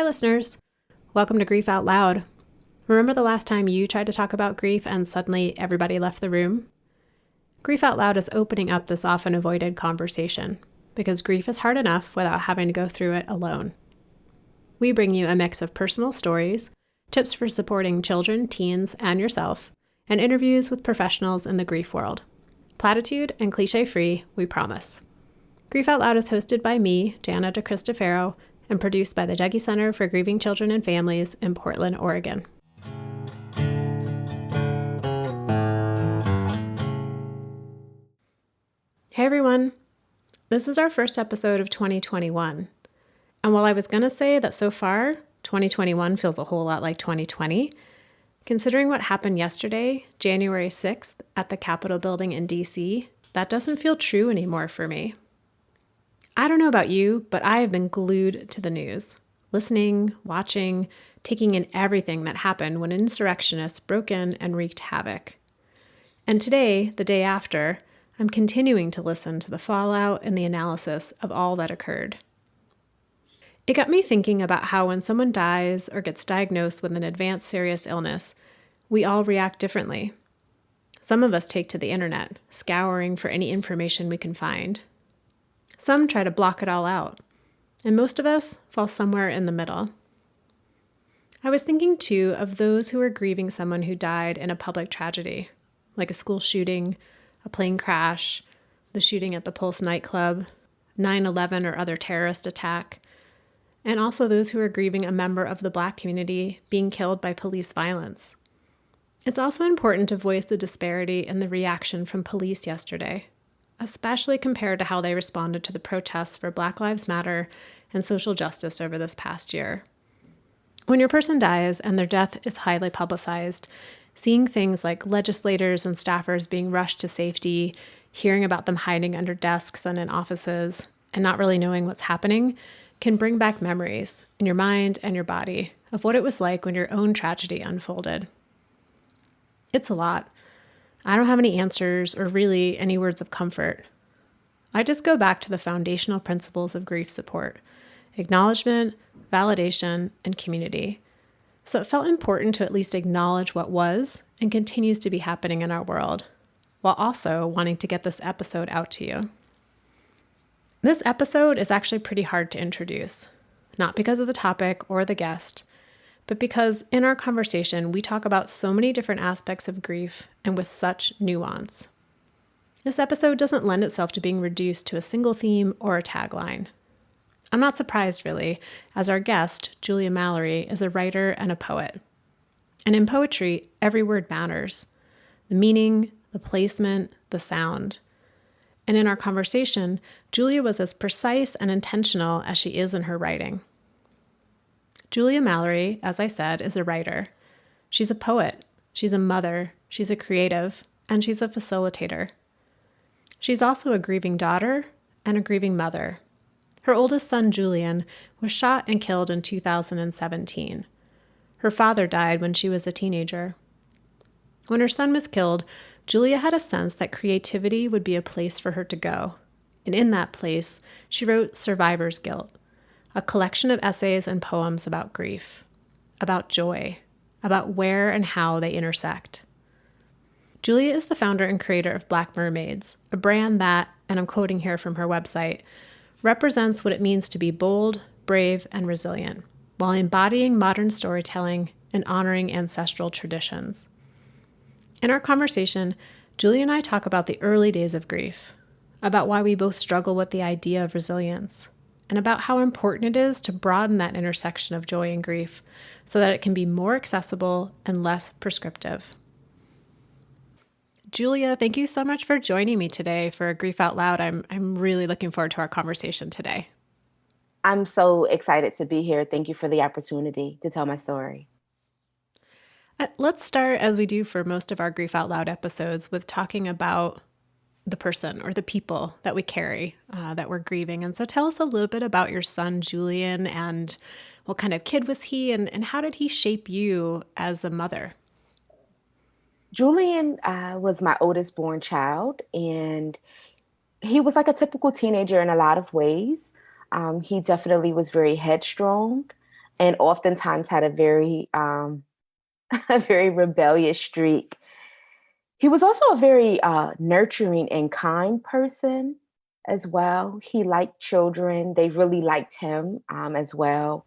listeners. Welcome to Grief Out Loud. Remember the last time you tried to talk about grief and suddenly everybody left the room? Grief Out Loud is opening up this often avoided conversation because grief is hard enough without having to go through it alone. We bring you a mix of personal stories, tips for supporting children, teens, and yourself, and interviews with professionals in the grief world. Platitude and cliche-free, we promise. Grief Out Loud is hosted by me, Jana DeCristofaro, and produced by the Dougy Center for Grieving Children and Families in Portland, Oregon. Hey everyone, this is our first episode of 2021. And while I was going to say that so far, 2021 feels a whole lot like 2020, considering what happened yesterday, January 6th, at the Capitol building in DC, that doesn't feel true anymore for me. I don't know about you, but I have been glued to the news, listening, watching, taking in everything that happened when insurrectionists broke in and wreaked havoc. And today, the day after, I'm continuing to listen to the fallout and the analysis of all that occurred. It got me thinking about how when someone dies or gets diagnosed with an advanced serious illness, we all react differently. Some of us take to the internet, scouring for any information we can find. Some try to block it all out, and most of us fall somewhere in the middle. I was thinking, too, of those who are grieving someone who died in a public tragedy, like a school shooting, a plane crash, the shooting at the Pulse nightclub, 9/11 or other terrorist attack, and also those who are grieving a member of the Black community being killed by police violence. It's also important to voice the disparity in the reaction from police yesterday, especially compared to how they responded to the protests for Black Lives Matter and social justice over this past year. When your person dies and their death is highly publicized, seeing things like legislators and staffers being rushed to safety, hearing about them hiding under desks and in offices, and not really knowing what's happening, can bring back memories in your mind and your body of what it was like when your own tragedy unfolded. It's a lot. I don't have any answers or really any words of comfort. I just go back to the foundational principles of grief support: acknowledgement, validation, and community. So it felt important to at least acknowledge what was and continues to be happening in our world, while also wanting to get this episode out to you. This episode is actually pretty hard to introduce, not because of the topic or the guest, but because in our conversation, we talk about so many different aspects of grief and with such nuance. This episode doesn't lend itself to being reduced to a single theme or a tagline. I'm not surprised, really, as our guest, Julia Mallory, is a writer and a poet. And in poetry, every word matters: the meaning, the placement, the sound. And in our conversation, Julia was as precise and intentional as she is in her writing. Julia Mallory, as I said, is a writer. She's a poet, she's a mother, she's a creative, and she's a facilitator. She's also a grieving daughter and a grieving mother. Her oldest son, Julian, was shot and killed in 2017. Her father died when she was a teenager. When her son was killed, Julia had a sense that creativity would be a place for her to go. And in that place, she wrote Survivor's Guilt, a collection of essays and poems about grief, about joy, about where and how they intersect. Julia is the founder and creator of Black Mermaids, a brand that, and I'm quoting here from her website, represents what it means to be bold, brave, and resilient, while embodying modern storytelling and honoring ancestral traditions. In our conversation, Julia and I talk about the early days of grief, about why we both struggle with the idea of resilience, and about how important it is to broaden that intersection of joy and grief so that it can be more accessible and less prescriptive. Julia, thank you so much for joining me today for Grief Out Loud. I'm really looking forward to our conversation today. I'm so excited to be here. Thank you for the opportunity to tell my story. Let's start, as we do for most of our Grief Out Loud episodes, with talking about the person or the people that we carry, that we're grieving. And so tell us a little bit about your son, Julian, and what kind of kid was he, and how did he shape you as a mother? Julian was my oldest born child, and he was like a typical teenager in a lot of ways. He definitely was very headstrong. and oftentimes had a very a very rebellious streak. He was also a very nurturing and kind person as well. He liked children. They really liked him as well.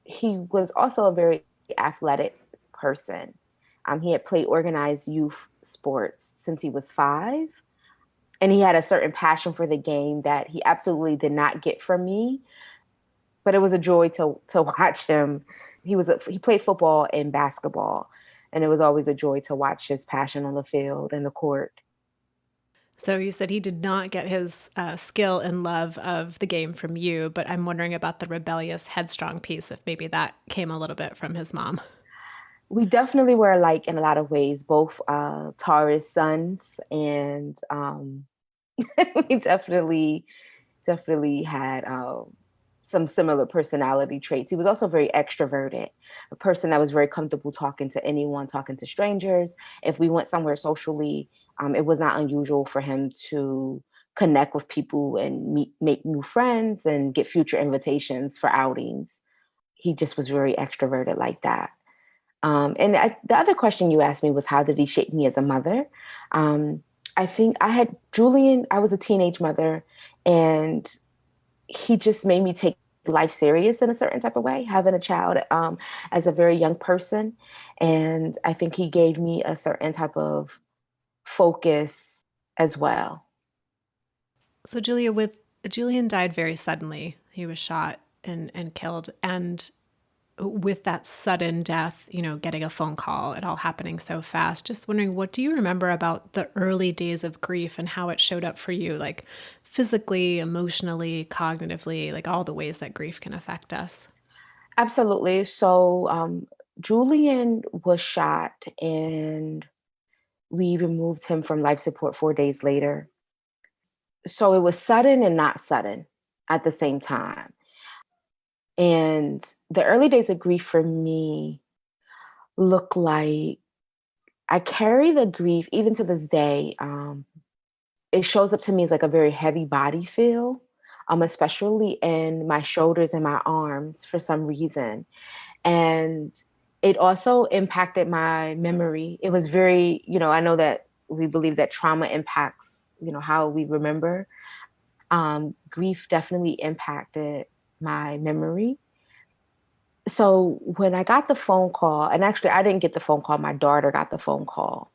He was also a very athletic person. He had played organized youth sports since he was 5, and he had a certain passion for the game that he absolutely did not get from me. But it was a joy to watch him. He played football and basketball, and it was always a joy to watch his passion on the field and the court. So you said he did not get his skill and love of the game from you, but I'm wondering about the rebellious, headstrong piece, if maybe that came a little bit from his mom. We definitely were alike in a lot of ways, both Taurus sons, and we definitely had some similar personality traits. He was also very extroverted, a person that was very comfortable talking to anyone, talking to strangers. If we went somewhere socially, it was not unusual for him to connect with people and make new friends and get future invitations for outings. He just was very extroverted like that. The other question you asked me was, how did he shape me as a mother? Um, I think I had Julian, I was a teenage mother, and he just made me take life serious in a certain type of way, having a child as a very young person. And I think he gave me a certain type of focus as well. So Julian died very suddenly. He was shot and killed. And with that sudden death, getting a phone call, it all happening so fast, just wondering, what do you remember about the early days of grief and how it showed up for you, like physically, emotionally, cognitively, like all the ways that grief can affect us? Absolutely. So Julian was shot, and we removed him from life support 4 days later. So it was sudden and not sudden at the same time. And the early days of grief for me look like I carry the grief even to this day. It shows up to me as like a very heavy body feel, especially in my shoulders and my arms for some reason. And it also impacted my memory. It was very, I know that we believe that trauma impacts, how we remember. Grief definitely impacted my memory. So when I got the phone call, and actually I didn't get the phone call, my daughter got the phone call.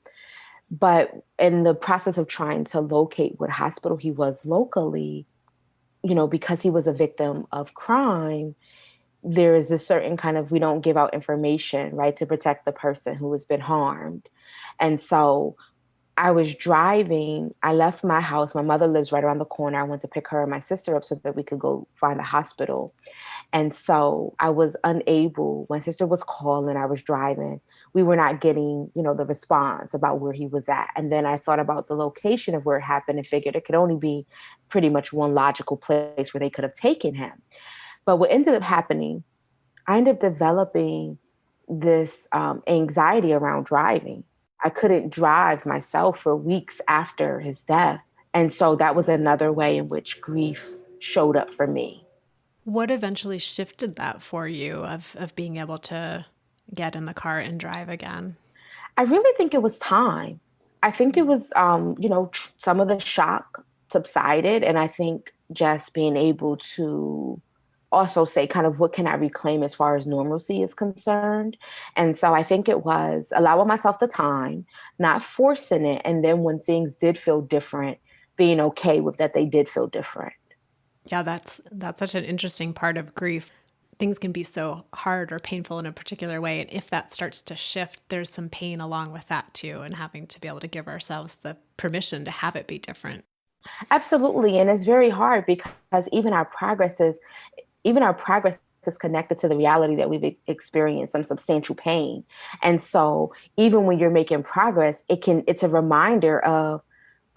But in the process of trying to locate what hospital he was locally, because he was a victim of crime, there is a certain kind of, we don't give out information, right, to protect the person who has been harmed. And so I was driving, I left my house. My mother lives right around the corner. I went to pick her and my sister up so that we could go find a hospital. And so I was unable, my sister was calling, I was driving. We were not getting, the response about where he was at. And then I thought about the location of where it happened and figured it could only be pretty much one logical place where they could have taken him. But what ended up happening, I ended up developing this anxiety around driving. I couldn't drive myself for weeks after his death. And so that was another way in which grief showed up for me. What eventually shifted that for you of being able to get in the car and drive again? I really think it was time. I think it was, some of the shock subsided. And I think just being able to also say, kind of, what can I reclaim as far as normalcy is concerned. And so I think it was allowing myself the time, not forcing it. And then when things did feel different, being okay with that they did feel different. Yeah, that's such an interesting part of grief. Things can be so hard or painful in a particular way, and if that starts to shift, there's some pain along with that too, and having to be able to give ourselves the permission to have it be different. Absolutely. And it's very hard because even our progress is connected to the reality that we've experienced some substantial pain. And so even when you're making progress, it's a reminder of,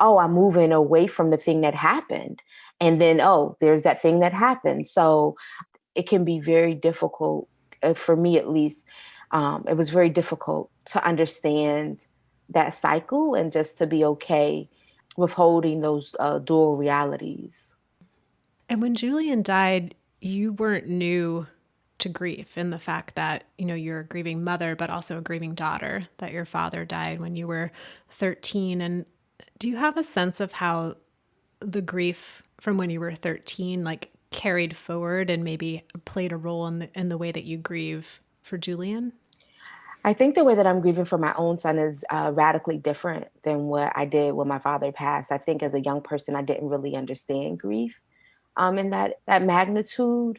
oh, I'm moving away from the thing that happened. And then, oh, there's that thing that happened. So it can be very difficult, for me at least. It was very difficult to understand that cycle and just to be okay with holding those dual realities. And when Julian died, you weren't new to grief in the fact that, you're a grieving mother, but also a grieving daughter, that your father died when you were 13. And do you have a sense of how the grief from when you were 13, like, carried forward and maybe played a role in the way that you grieve for Julian? I think the way that I'm grieving for my own son is radically different than what I did when my father passed. I think as a young person, I didn't really understand grief in that magnitude.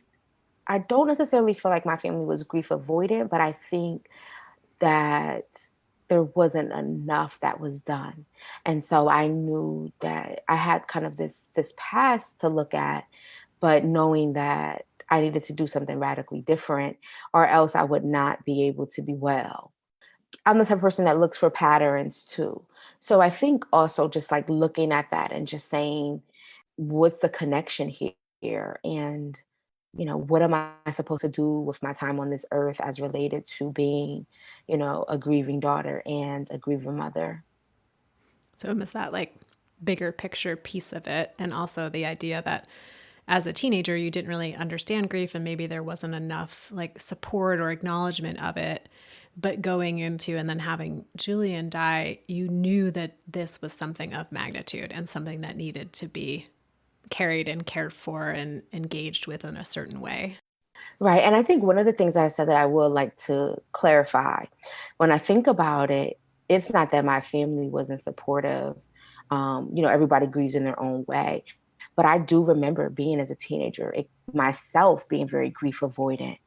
I don't necessarily feel like my family was grief avoidant, but I think that there wasn't enough that was done. And so I knew that I had kind of this past to look at, but knowing that I needed to do something radically different or else I would not be able to be well. I'm the type of person that looks for patterns too. So I think also just like looking at that and just saying, what's the connection here? And, what am I supposed to do with my time on this earth as related to being, a grieving daughter and a grieving mother? So it was that like bigger picture piece of it. And also the idea that as a teenager, you didn't really understand grief and maybe there wasn't enough like support or acknowledgement of it. But going into and then having Julian die, you knew that this was something of magnitude and something that needed to be carried and cared for and engaged with in a certain way. Right. And I think one of the things I said that I would like to clarify when I think about it, it's not that my family wasn't supportive. Everybody grieves in their own way. But I do remember being as a teenager, myself being very grief avoidant.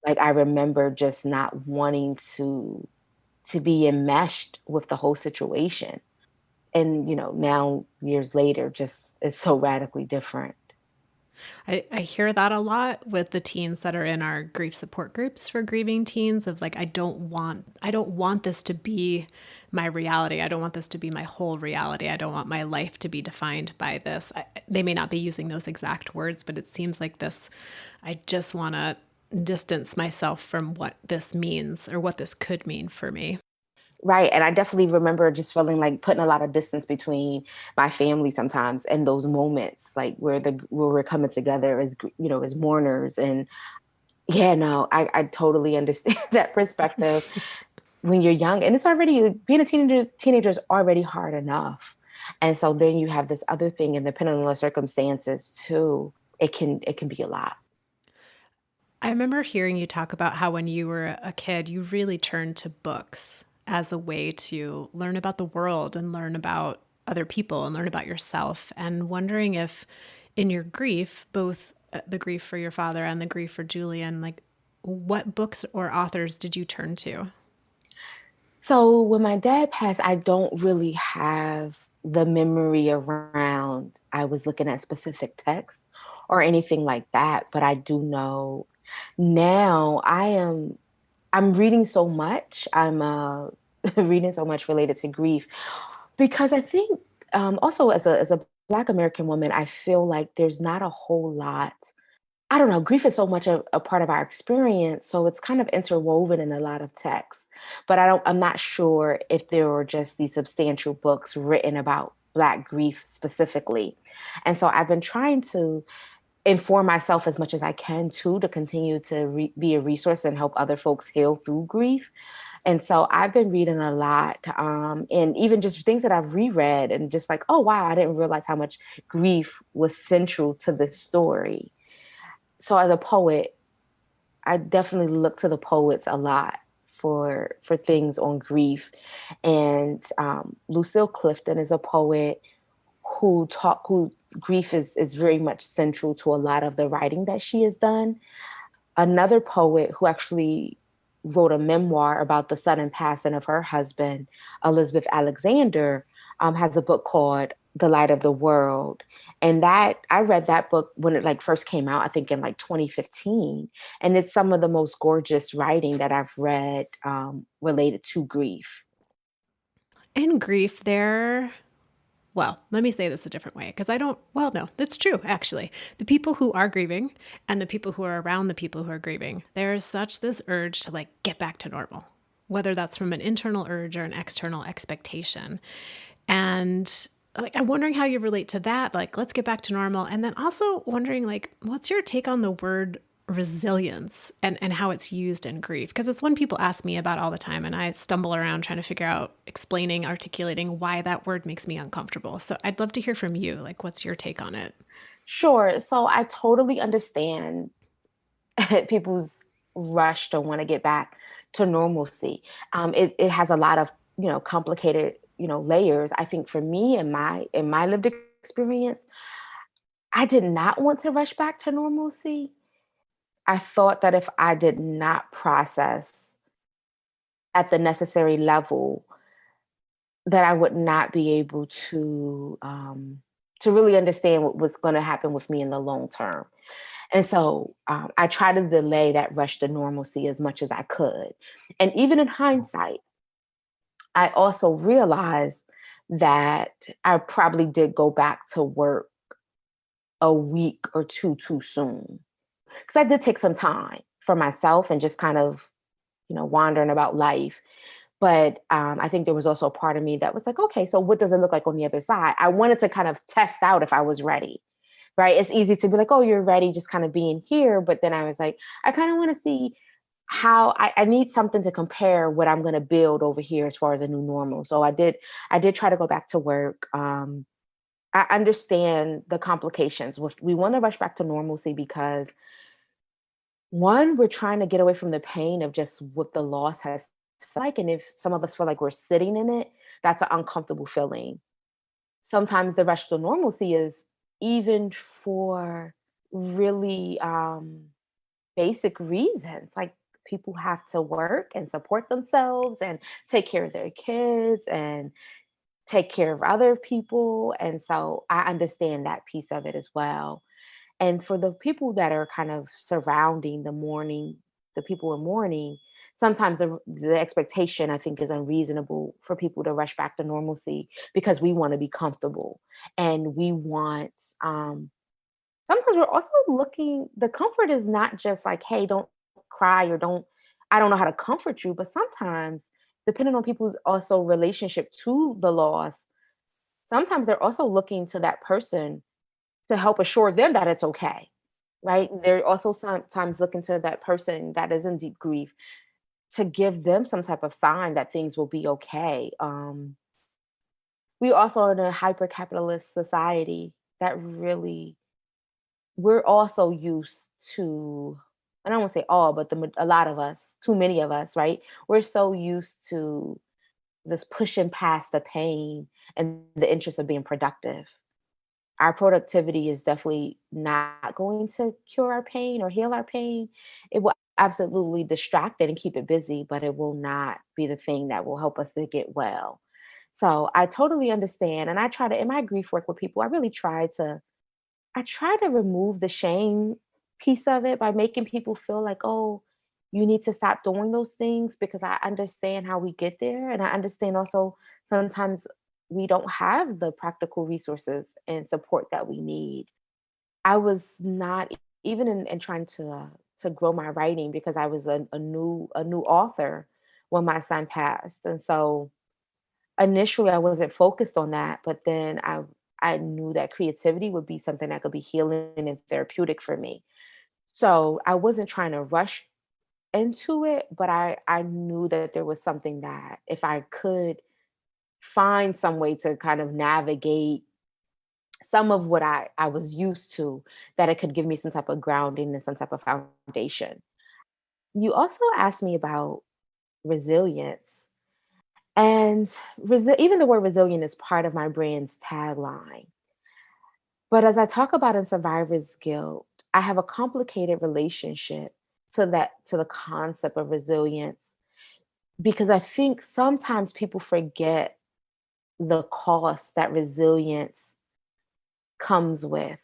Like I remember just not wanting to be enmeshed with the whole situation. And now years later, just it's so radically different. I hear that a lot with the teens that are in our grief support groups for grieving teens of like, I don't want this to be my reality. I don't want this to be my whole reality. I don't want my life to be defined by this. They may not be using those exact words, but it seems like this, I just want to distance myself from what this means or what this could mean for me. Right, and I definitely remember just feeling like putting a lot of distance between my family sometimes and those moments, like where we're coming together as as mourners. And yeah, no, I totally understand that perspective when you're young, and it's already being a teenager is already hard enough, and so then you have this other thing, and depending on the circumstances too, it can be a lot. I remember hearing you talk about how when you were a kid, you really turned to books as a way to learn about the world and learn about other people and learn about yourself. And wondering if in your grief, both the grief for your father and the grief for Julian, like what books or authors did you turn to? So when my dad passed, I don't really have the memory around I was looking at specific texts or anything like that, but I do know now I'm reading so much. I'm reading so much related to grief because I think also as a Black American woman, I feel like there's not a whole lot. I don't know, grief is so much a part of our experience, so it's kind of interwoven in a lot of texts. But I'm not sure if there were just these substantial books written about Black grief specifically. And so I've been trying to inform myself as much as I can too, to continue to be a resource and help other folks heal through grief. And so I've been reading a lot, and even just things that I've reread, and just like, oh wow, I didn't realize how much grief was central to this story. So as a poet, I definitely look to the poets a lot for things on grief. And Lucille Clifton is a poet who grief is very much central to a lot of the writing that she has done. Another poet who actually wrote a memoir about the sudden passing of her husband, Elizabeth Alexander, has a book called The Light of the World. And that I read that book when it like first came out, I think in like 2015. And it's some of the most gorgeous writing that I've read related to grief. In grief, well, let me say this a different way because I don't, well, no, that's true, actually. The people who are grieving and the people who are around the people who are grieving, there is such this urge to like get back to normal, whether that's from an internal urge or an external expectation. And like, I'm wondering how you relate to that. Like, let's get back to normal. And then also wondering, like, what's your take on the word resilience and how it's used in grief, because it's one people ask me about all the time, and I stumble around trying to figure out, explaining, articulating why that word makes me uncomfortable. So I'd love to hear from you. Like, what's your take on it? Sure. So I totally understand people's rush to want to get back to normalcy. It has a lot of complicated layers. I think for me and my lived experience, I did not want to rush back to normalcy. I thought that if I did not process at the necessary level, that I would not be able to really understand what was going to happen with me in the long term. And so I try to delay that rush to normalcy as much as I could. And even in hindsight, I also realized that I probably did go back to work a week or two too soon. Because I did take some time for myself and just kind of, wandering about life. But I think there was also a part of me that was like, okay, so what does it look like on the other side? I wanted to kind of test out if I was ready, right? It's easy to be like, oh, you're ready, just kind of being here. But then I was like, I kind of want to see how I need something to compare what I'm going to build over here as far as a new normal. So I did try to go back to work. I understand the complications with we want to rush back to normalcy because one, we're trying to get away from the pain of just what the loss has felt like. And if some of us feel like we're sitting in it, that's an uncomfortable feeling. Sometimes the rush to normalcy is even for really basic reasons. Like people have to work and support themselves and take care of their kids and take care of other people. And so I understand that piece of it as well. And for the people that are kind of surrounding the mourning, the people in mourning, sometimes the expectation I think is unreasonable for people to rush back to normalcy because we want to be comfortable and we want sometimes we're also looking the comfort is not just like, hey, don't cry or don't I don't know how to comfort you, but sometimes depending on people's also relationship to the loss, sometimes they're also looking to that person to help assure them that it's okay, right? They're also sometimes looking to that person that is in deep grief to give them some type of sign that things will be okay. We also are in a hyper capitalist society that really we're also used to, I don't want to say all, but a lot of us, too many of us, right? We're so used to this pushing past the pain and the interest of being productive. Our productivity is definitely not going to cure our pain or heal our pain. It will absolutely distract it and keep it busy, but it will not be the thing that will help us to get well. So I totally understand. And I try to, in my grief work with people, I try to remove the shame piece of it by making people feel like, oh, you need to stop doing those things because I understand how we get there. And I understand also sometimes we don't have the practical resources and support that we need. I was not even in trying to grow my writing because I was a new author when my son passed. And so initially I wasn't focused on that, but then I knew that creativity would be something that could be healing and therapeutic for me. So I wasn't trying to rush into it, but I knew that there was something that if I could find some way to kind of navigate some of what I was used to, that it could give me some type of grounding and some type of foundation. You also asked me about resilience. And even the word resilient is part of my brand's tagline. But as I talk about in survivor's guilt, I have a complicated relationship to the concept of resilience because I think sometimes people forget the cost that resilience comes with.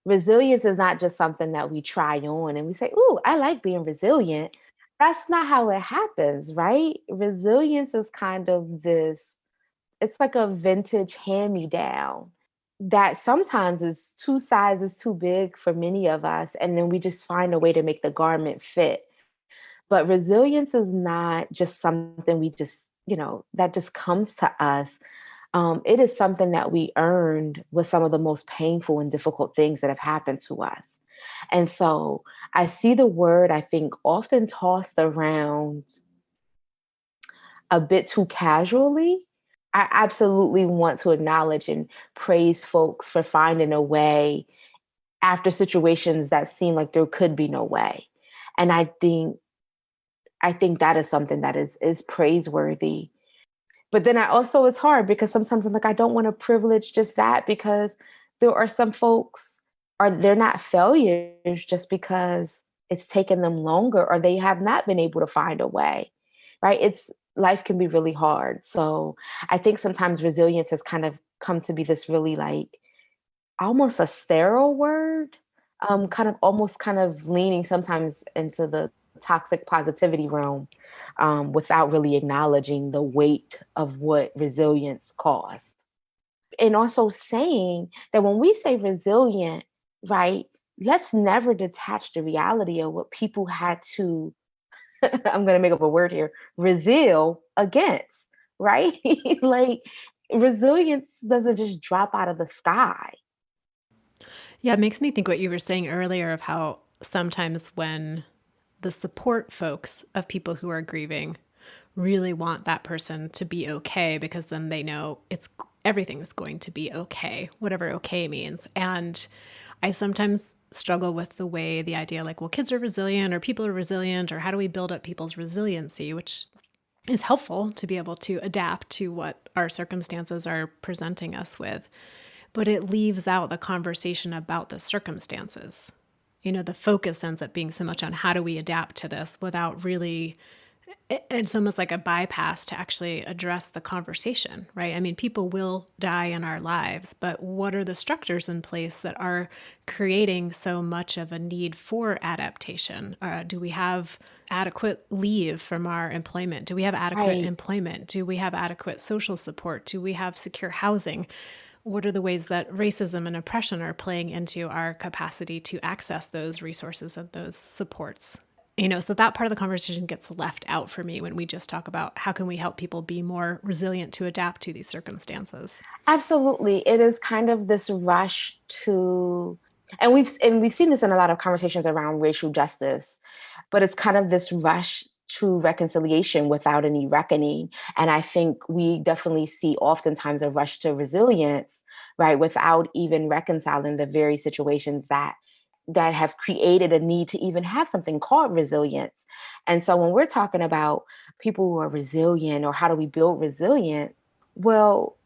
Resilience is not just something that we try on and we say, "Ooh, I like being resilient." That's not how it happens, right? Resilience is kind of this it's like a vintage hand-me-down that sometimes is two sizes too big for many of us, and then we just find a way to make the garment fit. But resilience is not just something we just, that just comes to us. It is something that we earned with some of the most painful and difficult things that have happened to us. And so I see the word, I think, often tossed around a bit too casually. I absolutely want to acknowledge and praise folks for finding a way after situations that seem like there could be no way. And I think that is something that is praiseworthy. But then I also, it's hard because sometimes I'm like, I don't want to privilege just that, because there are some folks, are they're not failures just because it's taken them longer or they have not been able to find a way. Right? It's Life can be really hard. So I think sometimes resilience has kind of come to be this really like almost a sterile word, kind of almost kind of leaning sometimes into the toxic positivity realm, without really acknowledging the weight of what resilience costs. And also saying that when we say resilient, right, let's never detach the reality of what people had to, I'm going to make up a word here, resil against, right? Like resilience doesn't just drop out of the sky. Yeah, it makes me think what you were saying earlier of how sometimes when the support folks of people who are grieving really want that person to be okay because then they know it's everything's going to be okay, whatever okay means. And I sometimes struggle with the way the idea like, well, kids are resilient or people are resilient or how do we build up people's resiliency, which is helpful to be able to adapt to what our circumstances are presenting us with. But it leaves out the conversation about the circumstances. You know, the focus ends up being so much on how do we adapt to this without really, it's almost like a bypass to actually address the conversation, right? I mean, people will die in our lives, but what are the structures in place that are creating so much of a need for adaptation? Do we have adequate leave from our employment? Do we have adequate Right. employment? Do we have adequate social support? Do we have secure housing? What are the ways that racism and oppression are playing into our capacity to access those resources and those supports? You know, so that part of the conversation gets left out for me when we just talk about how can we help people be more resilient to adapt to these circumstances. Absolutely. It is kind of this rush to, and we've seen this in a lot of conversations around racial justice, but it's kind of this rush to reconciliation without any reckoning. And I think we definitely see oftentimes a rush to resilience, right, without even reconciling the very situations that have created a need to even have something called resilience. And so when we're talking about people who are resilient or how do we build resilience, well,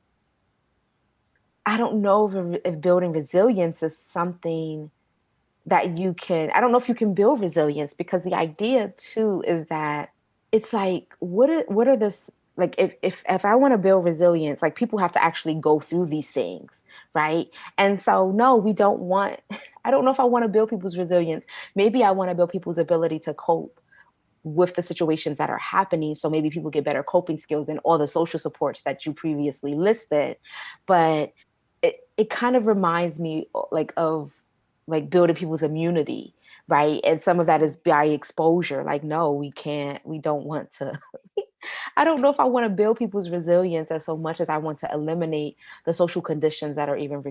I don't know if building resilience is something that you can, I don't know if you can build resilience, because the idea too is that it's like, what are this, like if I want to build resilience, like people have to actually go through these things, right? And so no, we don't want, I don't know if I want to build people's resilience. Maybe I want to build people's ability to cope with the situations that are happening. So maybe people get better coping skills and all the social supports that you previously listed. But it kind of reminds me like of like building people's immunity, right? And some of that is by exposure. Like, no, we can't, we don't want to. I don't know if I want to build people's resilience as so much as I want to eliminate the social conditions that are even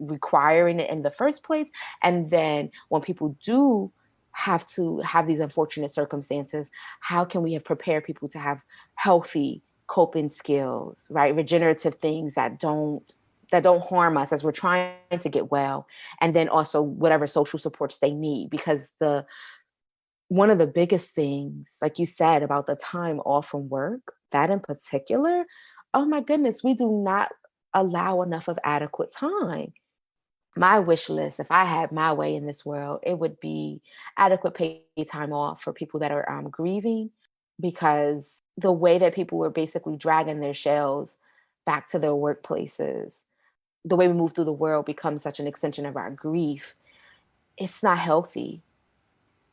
requiring it in the first place. And then when people do have to have these unfortunate circumstances, how can we have prepared people to have healthy coping skills, right? Regenerative things that don't harm us as we're trying to get well, and then also whatever social supports they need, because the one of the biggest things, like you said, about the time off from work, that in particular, oh my goodness, we do not allow enough of adequate time. My wish list, if I had my way in this world, it would be adequate paid time off for people that are grieving, because the way that people were basically dragging their shells back to their workplaces, the way we move through the world becomes such an extension of our grief. It's not healthy.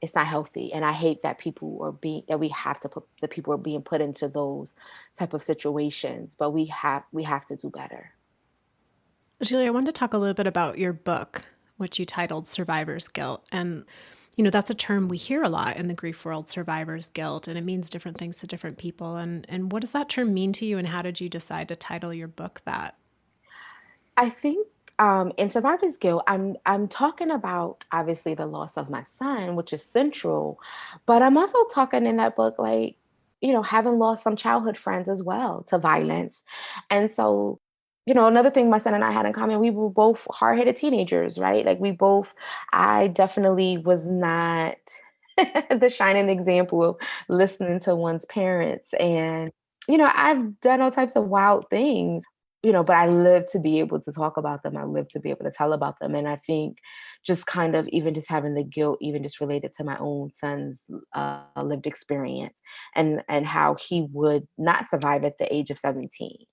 It's not healthy. And I hate that we have to put, the people are being put into those type of situations, but we have to do better. Julie, I wanted to talk a little bit about your book, which you titled Survivor's Guilt. And, you know, that's a term we hear a lot in the grief world, survivor's guilt, and it means different things to different people. And what does that term mean to you, and how did you decide to title your book that? I think In survivor's guilt, I'm talking about obviously the loss of my son, which is central, but I'm also talking in that book, like, having lost some childhood friends as well to violence. And so, another thing my son and I had in common, we were both hard-headed teenagers, right? Like I definitely was not the shining example of listening to one's parents. And, I've done all types of wild things, but I live to be able to talk about them. I live to be able to tell about them. And I think just kind of even just having the guilt, even just related to my own son's lived experience and how he would not survive at the age of 17,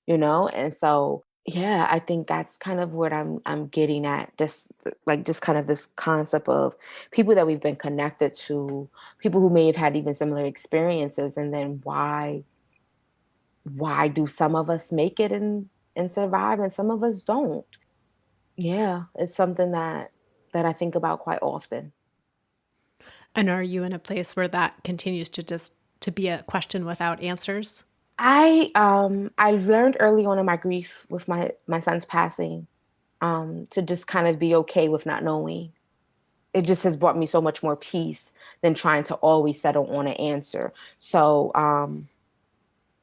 And so, yeah, I think that's kind of what I'm getting at. Just kind of this concept of people that we've been connected to, people who may have had even similar experiences, and then why do some of us make it and survive and some of us don't? Yeah, it's something that I think about quite often. And are you in a place where that continues to be a question without answers? I learned early on in my grief with my son's passing, to just kind of be okay with not knowing. It just has brought me so much more peace than trying to always settle on an answer. So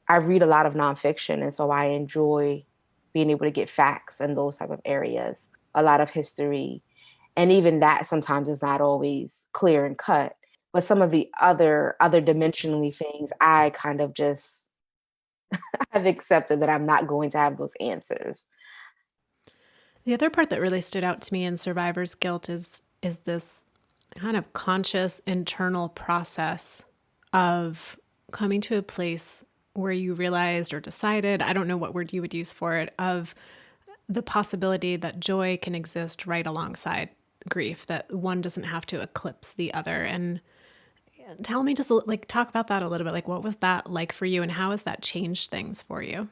I read a lot of nonfiction, and so I enjoy being able to get facts in those type of areas, a lot of history, and even that sometimes is not always clear and cut. But some of the other dimensionally things, I kind of just have accepted that I'm not going to have those answers. The other part that really stood out to me in survivor's guilt is this kind of conscious internal process of coming to a place where you realized or decided, I don't know what word you would use for it, of the possibility that joy can exist right alongside grief, that one doesn't have to eclipse the other. And tell me, just like, talk about that a little bit. Like, what was that like for you and how has that changed things for you?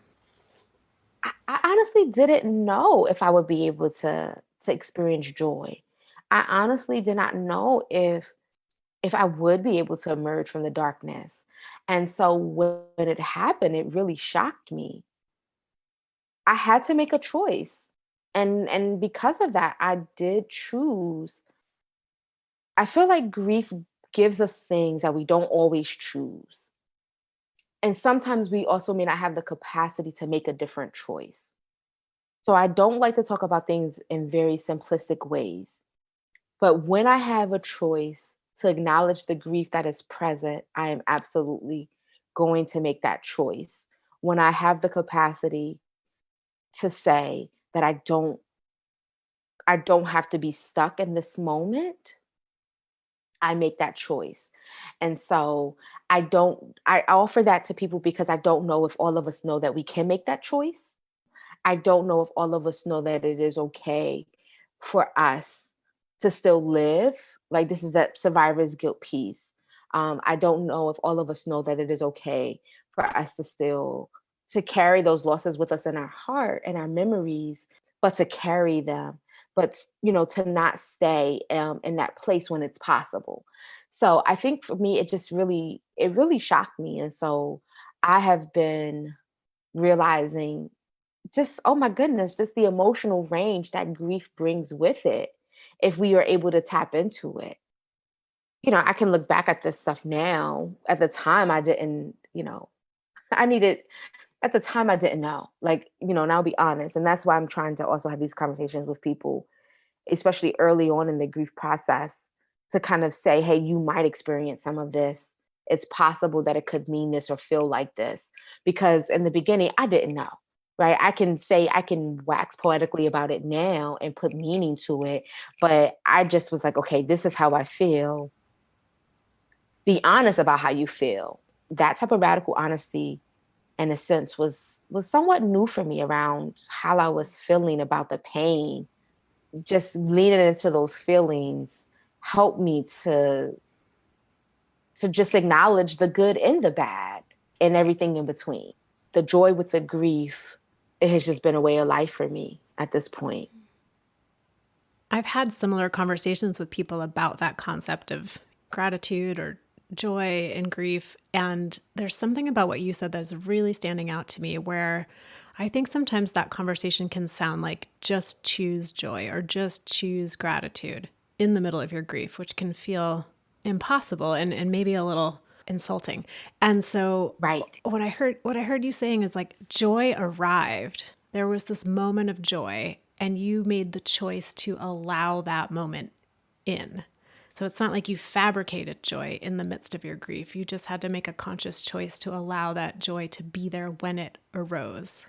I honestly didn't know if I would be able to experience joy. I honestly did not know if I would be able to emerge from the darkness. And so when it happened, it really shocked me. I had to make a choice. And because of that, I did choose. I feel like grief gives us things that we don't always choose. And sometimes we also may not have the capacity to make a different choice. So I don't like to talk about things in very simplistic ways. But when I have a choice to acknowledge the grief that is present, I am absolutely going to make that choice. When I have the capacity to say that I don't have to be stuck in this moment, I make that choice. And so I offer that to people because I don't know if all of us know that we can make that choice. I don't know if all of us know that it is okay for us to still live. Like, this is that survivor's guilt piece. I don't know if all of us know that it is okay for us to still to carry those losses with us in our heart and our memories, but to carry them, but to not stay in that place when it's possible. So I think for me, it really shocked me, and so I have been realizing just, oh my goodness, just the emotional range that grief brings with it if we are able to tap into it. I can look back at this stuff now. At the time, I didn't, I needed, at the time, I didn't know. Like, and I'll be honest. And that's why I'm trying to also have these conversations with people, especially early on in the grief process, to kind of say, hey, you might experience some of this. It's possible that it could mean this or feel like this. Because in the beginning, I didn't know, right? I can wax poetically about it now and put meaning to it. But I just was like, okay, this is how I feel. Be honest about how you feel. That type of radical honesty, in a sense, was somewhat new for me around how I was feeling about the pain. Just leaning into those feelings helped me to just acknowledge the good and the bad and everything in between. The joy with the grief, it has just been a way of life for me at this point. I've had similar conversations with people about that concept of gratitude or joy and grief. And there's something about what you said that's really standing out to me where I think sometimes that conversation can sound like just choose joy or just choose gratitude in the middle of your grief, which can feel impossible and maybe a little insulting. And so Right. what I heard you saying is like joy arrived. There was this moment of joy and you made the choice to allow that moment in. So it's not like you fabricated joy in the midst of your grief. You just had to make a conscious choice to allow that joy to be there when it arose.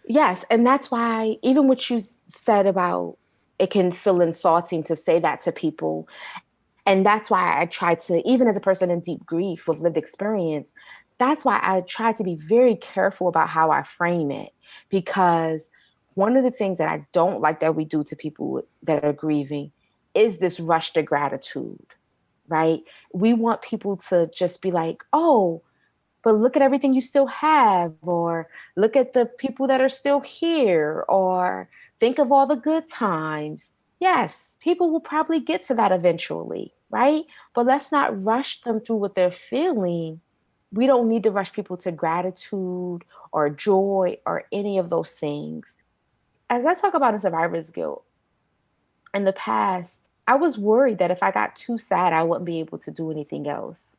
Yes, and that's why even what you said about it can feel insulting to say that to people. And that's why I try to, even as a person in deep grief with lived experience, that's why I try to be very careful about how I frame it. Because one of the things that I don't like that we do to people that are grieving is this rush to gratitude, right? We want people to just be like, oh, but look at everything you still have, or look at the people that are still here, or think of all the good times. Yes, people will probably get to that eventually, right? But let's not rush them through what they're feeling. We don't need to rush people to gratitude or joy or any of those things. As I talk about in survivor's guilt, in the past, I was worried that if I got too sad, I wouldn't be able to do anything else.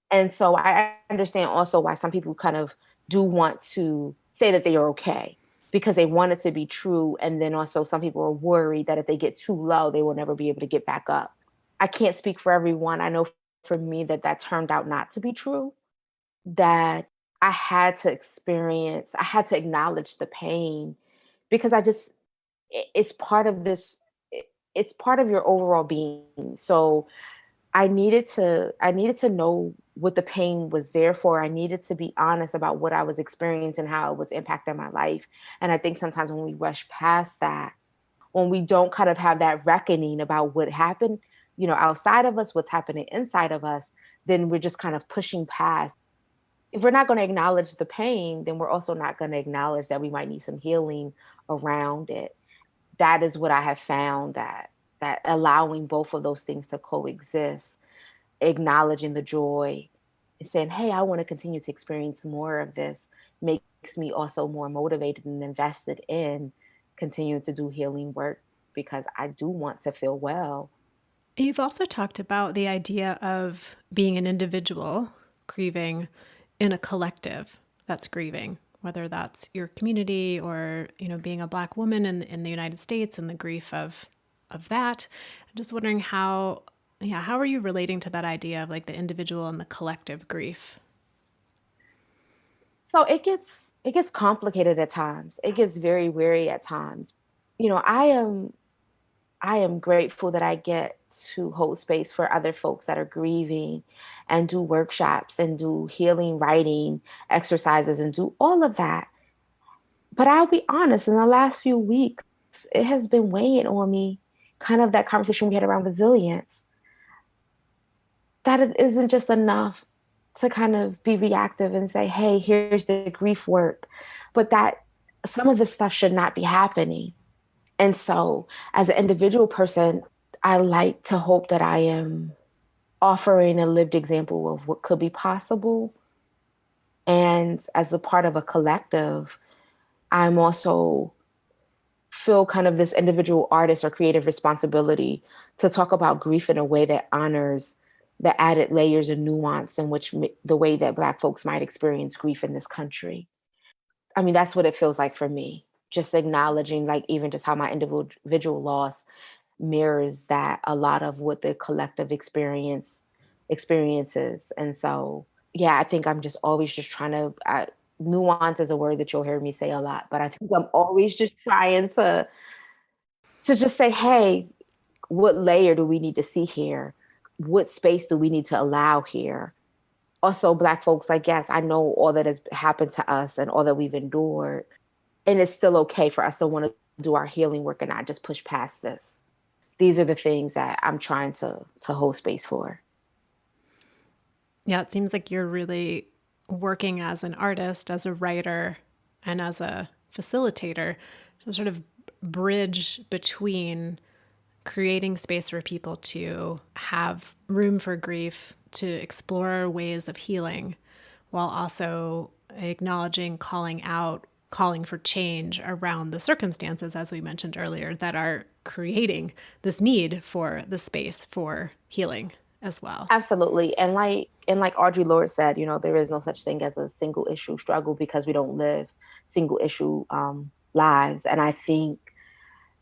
And so I understand also why some people kind of do want to say that they are okay because they want it to be true. And then also some people are worried that if they get too low, they will never be able to get back up. I can't speak for everyone. I know for me that that turned out not to be true, that I had to experience, I had to acknowledge the pain because it's part of this, it's part of your overall being. So I needed to know what the pain was there for. I needed to be honest about what I was experiencing, how it was impacting my life. And I think sometimes when we rush past that, when we don't kind of have that reckoning about what happened, outside of us, what's happening inside of us, then we're just kind of pushing past. If we're not going to acknowledge the pain, then we're also not going to acknowledge that we might need some healing around it. That is what I have found, that allowing both of those things to coexist, acknowledging the joy and saying, hey, I want to continue to experience more of this, makes me also more motivated and invested in continuing to do healing work because I do want to feel well. You've also talked about the idea of being an individual grieving in a collective that's grieving, whether that's your community or, being a Black woman in the United States and the grief of that. I'm just wondering how are you relating to that idea of like the individual and the collective grief? So it gets complicated at times. It gets very weary at times. I am grateful that I get to hold space for other folks that are grieving and do workshops and do healing writing exercises and do all of that. But I'll be honest, in the last few weeks, it has been weighing on me, kind of that conversation we had around resilience, that it isn't just enough to kind of be reactive and say, hey, here's the grief work, but that some of this stuff should not be happening. And so, as an individual person, I like to hope that I am offering a lived example of what could be possible. And as a part of a collective, I'm also feel kind of this individual artist or creative responsibility to talk about grief in a way that honors the added layers and nuance in which the way that Black folks might experience grief in this country. I mean, that's what it feels like for me. Just acknowledging, like, even just how my individual loss mirrors that a lot of what the collective experiences. And so, yeah, I think I'm just always just trying to. Nuance is a word that you'll hear me say a lot, but I think I'm always just trying to just say, hey, what layer do we need to see here? What space do we need to allow here? Also, Black folks, like, yes, I know all that has happened to us and all that we've endured, and it's still okay for us to want to do our healing work and not just push past this. These are the things that I'm trying to hold space for. Yeah, it seems like you're really working as an artist, as a writer, and as a facilitator to sort of bridge between creating space for people to have room for grief, to explore ways of healing, while also acknowledging, calling out calling for change around the circumstances, as we mentioned earlier, that are creating this need for the space for healing as well. Absolutely. And like Audre Lorde said, there is no such thing as a single issue struggle because we don't live single issue lives. And I think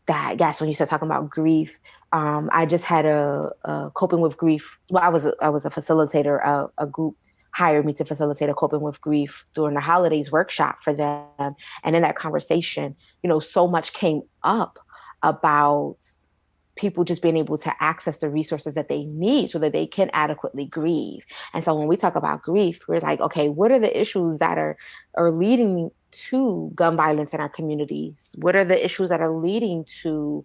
that, yes, when you start talking about grief, I just had a coping with grief. Well, I was a facilitator. A group hired me to facilitate a coping with grief during the holidays workshop for them. And in that conversation, so much came up about people just being able to access the resources that they need so that they can adequately grieve. And so when we talk about grief, we're like, okay, what are the issues that are leading to gun violence in our communities? What are the issues that are leading to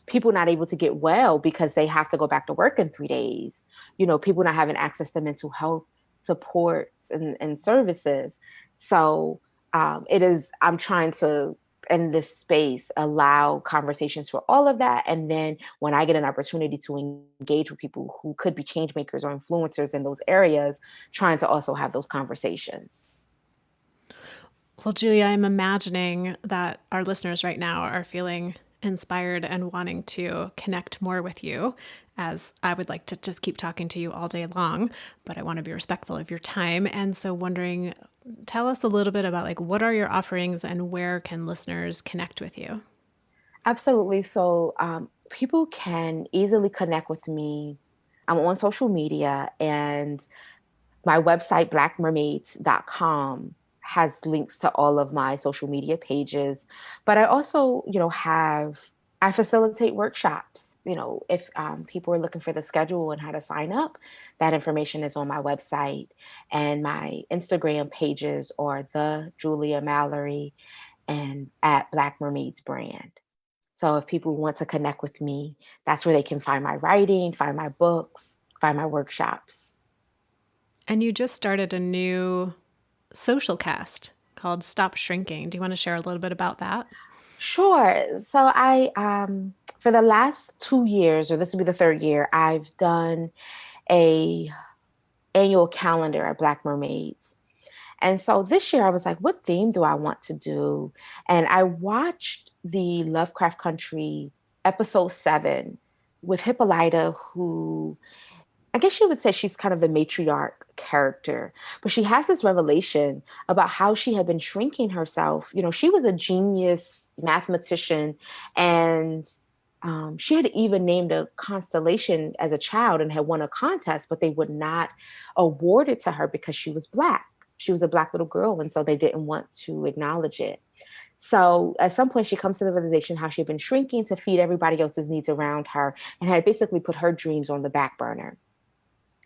people not able to get well because they have to go back to work in 3 days? People not having access to mental health supports and services. So I'm trying to, in this space, allow conversations for all of that. And then when I get an opportunity to engage with people who could be change makers or influencers in those areas, trying to also have those conversations. Well, Julia, I'm imagining that our listeners right now are feeling inspired and wanting to connect more with you, as I would like to just keep talking to you all day long, but I want to be respectful of your time. And so wondering, tell us a little bit about like what are your offerings and where can listeners connect with you? Absolutely. So people can easily connect with me. I'm on social media, and my website, blackmermaids.com, has links to all of my social media pages. But I also, I facilitate workshops. If people are looking for the schedule and how to sign up, that information is on my website. And my Instagram pages are the Julia Mallory and at Black Mermaids brand. So if people want to connect with me, that's where they can find my writing, find my books, find my workshops. And you just started a new social cast called Stop Shrinking. Do you want to share a little bit about that? Sure. So for the last 2 years, or this will be the third year, I've done a annual calendar at Black Mermaids. And so this year I was like, what theme do I want to do? And I watched the Lovecraft Country episode 7 with Hippolyta, who, I guess you would say, she's kind of the matriarch character, but she has this revelation about how she had been shrinking herself. She was a genius mathematician, and she had even named a constellation as a child and had won a contest, but they would not award it to her because she was Black. She was a Black little girl, and so they didn't want to acknowledge it. So at some point, she comes to the realization how she had been shrinking to feed everybody else's needs around her and had basically put her dreams on the back burner.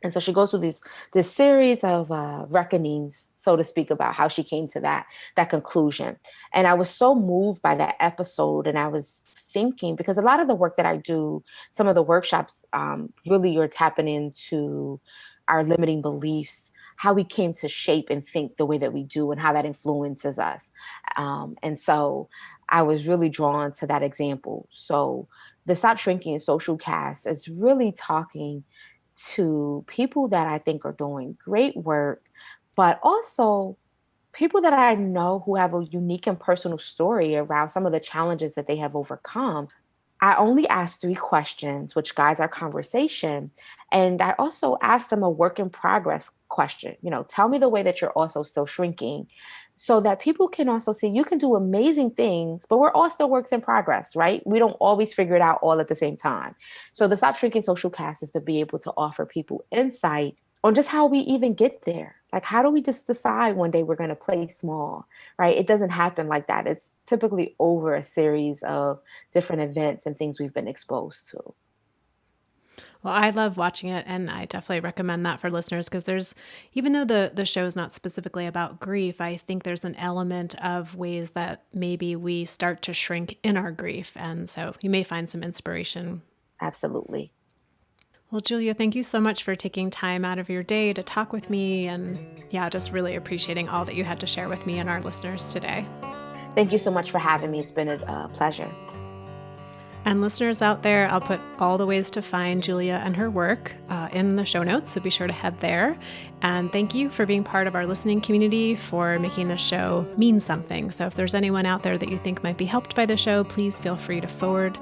And so she goes through this series of reckonings, so to speak, about how she came to that conclusion. And I was so moved by that episode, and I was thinking, because a lot of the work that I do, some of the workshops, really are tapping into our limiting beliefs, how we came to shape and think the way that we do, and how that influences us. And so I was really drawn to that example. So the Stop Shrinking Social Cast is really talking to people that I think are doing great work, but also people that I know who have a unique and personal story around some of the challenges that they have overcome. I only ask 3 questions, which guides our conversation. And I also ask them a work in progress question. Tell me the way that you're also still shrinking, so that people can also see you can do amazing things, but we're all still works in progress, right? We don't always figure it out all at the same time. So the Stop Shrinking Social Cast is to be able to offer people insight on just how we even get there. Like, how do we just decide one day we're going to play small, right? It doesn't happen like that. It's typically over a series of different events and things we've been exposed to. Well, I love watching it, and I definitely recommend that for listeners because there's, even though the show is not specifically about grief, I think there's an element of ways that maybe we start to shrink in our grief. And so you may find some inspiration. Absolutely. Well, Julia, thank you so much for taking time out of your day to talk with me. And yeah, just really appreciating all that you had to share with me and our listeners today. Thank you so much for having me. It's been a pleasure. And listeners out there, I'll put all the ways to find Julia and her work in the show notes, so be sure to head there. And thank you for being part of our listening community, for making this show mean something. So if there's anyone out there that you think might be helped by the show, please feel free to forward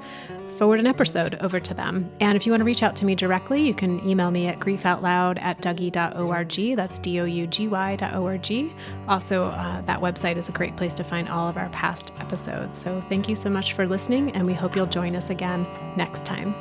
an episode over to them. And if you want to reach out to me directly, you can email me at griefoutloud@dougy.org. That's dougy.org. Also, that website is a great place to find all of our past episodes. So thank you so much for listening, and we hope you'll join us again next time.